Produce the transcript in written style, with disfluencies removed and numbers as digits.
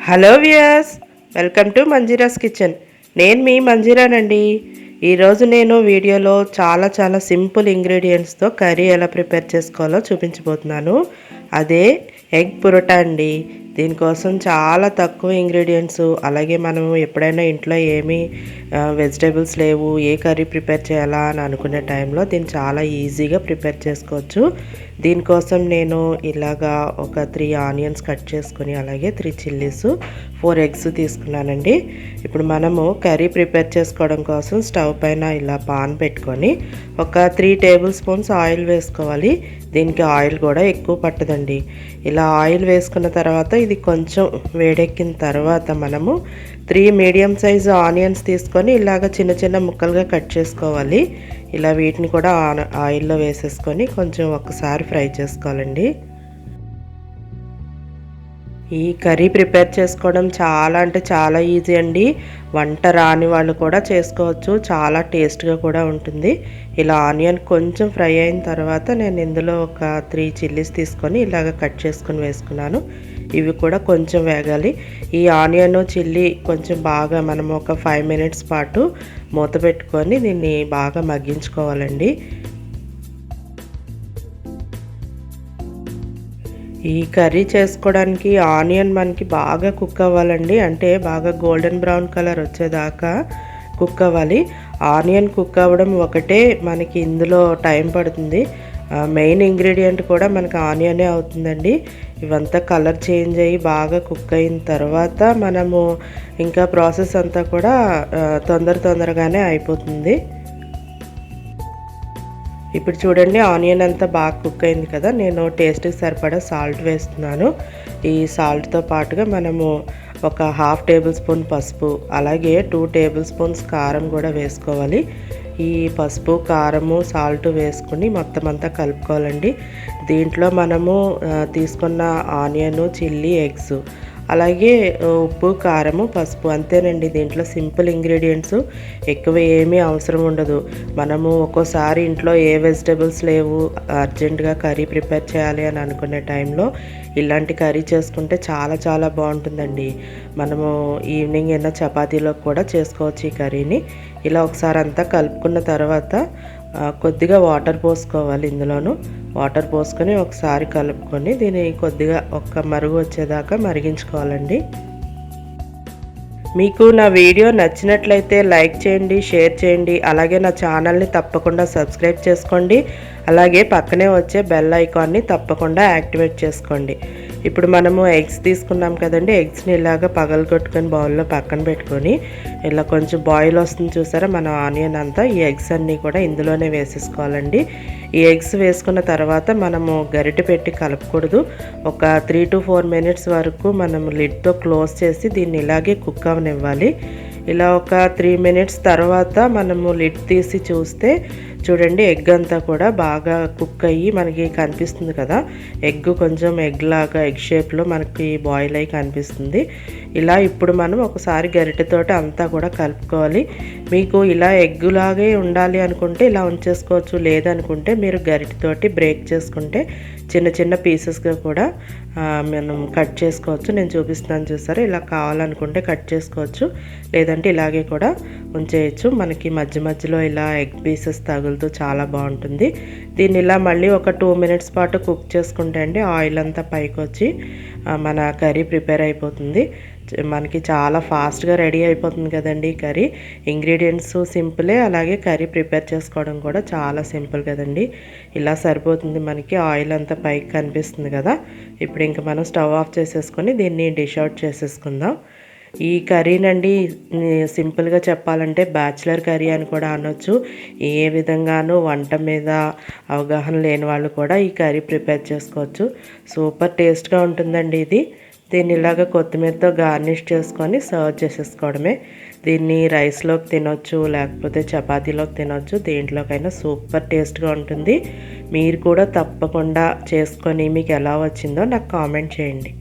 Hello viewers, welcome to Manjira's kitchen. నేను మీ మంజీరానండి. ఈరోజు నేను వీడియోలో చాలా సింపుల్ ఇంగ్రీడియంట్స్తో కర్రీ ఎలా ప్రిపేర్ చేసుకోవాలో చూపించబోతున్నాను. అదే ఎగ్ పురోటా అండి. దీనికోసం చాలా తక్కువ ఇంగ్రీడియంట్స్, అలాగే మనము ఎప్పుడైనా ఇంట్లో ఏమీ వెజిటేబుల్స్ లేవు, ఏ కర్రీ ప్రిపేర్ చేయాలా అని అనుకునే టైంలో దీన్ని చాలా ఈజీగా ప్రిపేర్ చేసుకోవచ్చు. దీనికోసం నేను ఇలాగా ఒక 3 ఆనియన్స్ కట్ చేసుకుని, అలాగే 3 చిల్లీస్, 4 ఎగ్స్ తీసుకున్నానండి. ఇప్పుడు మనము కర్రీ ప్రిపేర్ చేసుకోవడం కోసం స్టవ్ పైన ఇలా పాన్ పెట్టుకొని ఒక 3 టేబుల్ స్పూన్స్ ఆయిల్ వేసుకోవాలి. దీనికి ఆయిల్ కూడా ఎక్కువ పట్టదండి. ఇలా ఆయిల్ వేసుకున్న తర్వాత ఇది కొంచెం వేడెక్కిన తర్వాత మనము 3 మీడియం సైజు ఆనియన్స్ తీసుకొని ఇలాగ చిన్న ముక్కలుగా కట్ చేసుకోవాలి. ఇలా వీటిని కూడా ఆయిల్లో వేసేసుకొని కొంచెం ఒకసారి ఫ్రై చేసుకోవాలండి. ఈ కర్రీ ప్రిపేర్ చేసుకోవడం చాలా ఈజీ అండి. వంట రాని వాళ్ళు కూడా చేసుకోవచ్చు. చాలా టేస్ట్గా కూడా ఉంటుంది. ఇలా ఆనియన్ కొంచెం ఫ్రై అయిన తర్వాత నేను ఇందులో ఒక 3 చిల్లీస్ తీసుకొని ఇలాగ కట్ చేసుకొని వేసుకున్నాను. ఇవి కూడా కొంచెం వేగాలి. ఈ ఆనియన్ చిల్లీ కొంచెం బాగా మనం ఒక 5 మినిట్స్ పాటు మూత పెట్టుకొని దీన్ని బాగా మగ్గించుకోవాలండి. ఈ కర్రీ చేసుకోవడానికి ఆనియన్ మనకి బాగా కుక్ అవ్వాలండి. అంటే బాగా గోల్డెన్ బ్రౌన్ కలర్ వచ్చేదాకా కుక్ అవ్వాలి. ఆనియన్ కుక్ అవ్వడం ఒకటే మనకి ఇందులో టైం పడుతుంది. మెయిన్ ఇంగ్రీడియంట్ కూడా మనకి ఆనియనే అవుతుందండి. ఇవంతా కలర్ చేంజ్ అయ్యి బాగా కుక్ అయిన తర్వాత మనము ఇంకా ప్రాసెస్ అంతా కూడా తొందరగానే అయిపోతుంది. ఇప్పుడు చూడండి, ఆనియన్ అంతా బాగా కుక్ అయింది కదా. నేను టేస్ట్కి సరిపడా సాల్ట్ వేస్తున్నాను. ఈ సాల్ట్తో పాటుగా మనము ఒక 1/2 టేబుల్ స్పూన్ పసుపు, అలాగే 2 టేబుల్ స్పూన్స్ కారం కూడా వేసుకోవాలి. ఈ పసుపు, కారము, సాల్ట్ వేసుకుని మొత్తం అంతా కలుపుకోవాలండి. దీంట్లో మనము తీసుకున్న ఆనియన్, చిల్లీ, ఎగ్స్, అలాగే ఉప్పు, కారము, పసుపు అంతేనండి. దీంట్లో సింపుల్ ఇంగ్రీడియంట్స్, ఎక్కువ ఏమీ అవసరం ఉండదు. మనము ఒక్కోసారి ఇంట్లో ఏ వెజిటేబుల్స్ లేవు, అర్జెంటుగా కర్రీ ప్రిపేర్ చేయాలి అని అనుకునే టైంలో ఇలాంటి కర్రీ చేసుకుంటే చాలా బాగుంటుందండి. మనము ఈవినింగ్ ఏమైనా చపాతీలో కూడా చేసుకోవచ్చు ఈ కర్రీని. ఇలా ఒకసారి అంతా కలుపుకున్న తర్వాత కొద్దిగా వాటర్ పోసుకోవాలి. ఇందులోను వాటర్ పోసుకొని ఒకసారి కలుపుకొని దీన్ని కొద్దిగా ఒక్క మరుగు వచ్చేదాకా మరిగించుకోవాలండి. మీకు నా వీడియో నచ్చినట్లయితే లైక్ చేయండి, షేర్ చేయండి, అలాగే నా ఛానల్ని తప్పకుండా సబ్స్క్రైబ్ చేసుకోండి. అలాగే పక్కనే వచ్చే బెల్ ఐకాన్ని తప్పకుండా యాక్టివేట్ చేసుకోండి. ఇప్పుడు మనము ఎగ్స్ తీసుకున్నాం కదండి. ఎగ్స్ని ఇలాగ పగలగొట్టుకొని బౌల్లో పక్కన పెట్టుకొని ఇలా కొంచెం బాయిల్ వస్తుంది చూసారా మన ఆనియన్ అంతా. ఈ ఎగ్స్ అన్నీ కూడా ఇందులోనే వేసేసుకోవాలండి. ఈ ఎగ్స్ వేసుకున్న తర్వాత మనము గరిటె పెట్టి కలపకూడదు. ఒక 3 to 4 మినిట్స్ వరకు మనము లిడ్తో క్లోజ్ చేసి దీన్ని ఇలాగే కుక్ అవనివ్వాలి. ఇలా ఒక 3 మినిట్స్ తర్వాత మనము లిడ్ తీసి చూస్తే చూడండి, ఎగ్ అంతా కూడా బాగా కుక్ అయ్యి మనకి కనిపిస్తుంది కదా. ఎగ్ కొంచెం ఎగ్ షేప్లో మనకి బాయిల్ అయ్యి కనిపిస్తుంది. ఇలా ఇప్పుడు మనం ఒకసారి గరిటెతోటి అంతా కూడా కలుపుకోవాలి. మీకు ఇలా ఎగ్ లాగే ఉండాలి అనుకుంటే ఇలా ఉంచేసుకోవచ్చు. లేదనుకుంటే మీరు గరిటెతోటి బ్రేక్ చేసుకుంటే చిన్న పీసెస్గా కూడా మనం కట్ చేసుకోవచ్చు. నేను చూపిస్తున్నాను చూసారా. ఇలా కావాలనుకుంటే కట్ చేసుకోవచ్చు, లేదంటే ఇలాగే కూడా ఉంచేయచ్చు. మనకి మధ్యలో ఇలా ఎగ్ పీసెస్ తగులుతూ చాలా బాగుంటుంది. దీన్ని ఇలా మళ్ళీ ఒక 2 మినిట్స్ పాటు కుక్ చేసుకుంటే అండి ఆయిల్ అంతా పైకి వచ్చి మన కర్రీ ప్రిపేర్ అయిపోతుంది. మనకి చాలా ఫాస్ట్గా రెడీ అయిపోతుంది కదండి కర్రీ. ఇంగ్రీడియంట్స్ సింపులే, అలాగే కర్రీ ప్రిపేర్ చేసుకోవడం కూడా చాలా సింపుల్ కదండి. ఇలా సరిపోతుంది. మనకి ఆయిల్ అంతా పైకి కనిపిస్తుంది కదా. ఇప్పుడు ఇంకా మనం స్టవ్ ఆఫ్ చేసేసుకొని దీన్ని డిష్ అవుట్ చేసేసుకుందాం. ఈ కర్రీనండి సింపుల్గా చెప్పాలంటే బ్యాచిలర్ కర్రీ అని కూడా అనొచ్చు. ఏ విధంగానూ వంట మీద అవగాహన లేని వాళ్ళు కూడా ఈ కర్రీ ప్రిపేర్ చేసుకోవచ్చు. సూపర్ టేస్ట్గా ఉంటుందండి ఇది. దీన్ని ఇలాగ కొత్తిమీరతో గార్నిష్ చేసుకొని సర్వ్ చేసేసుకోవడమే. దీన్ని రైస్లోకి తినొచ్చు, లేకపోతే చపాతీలోకి తినొచ్చు. దేంట్లోకైనా సూపర్ టేస్ట్గా ఉంటుంది. మీరు కూడా తప్పకుండా చేసుకొని మీకు ఎలా వచ్చిందో నాకు కామెంట్ చేయండి.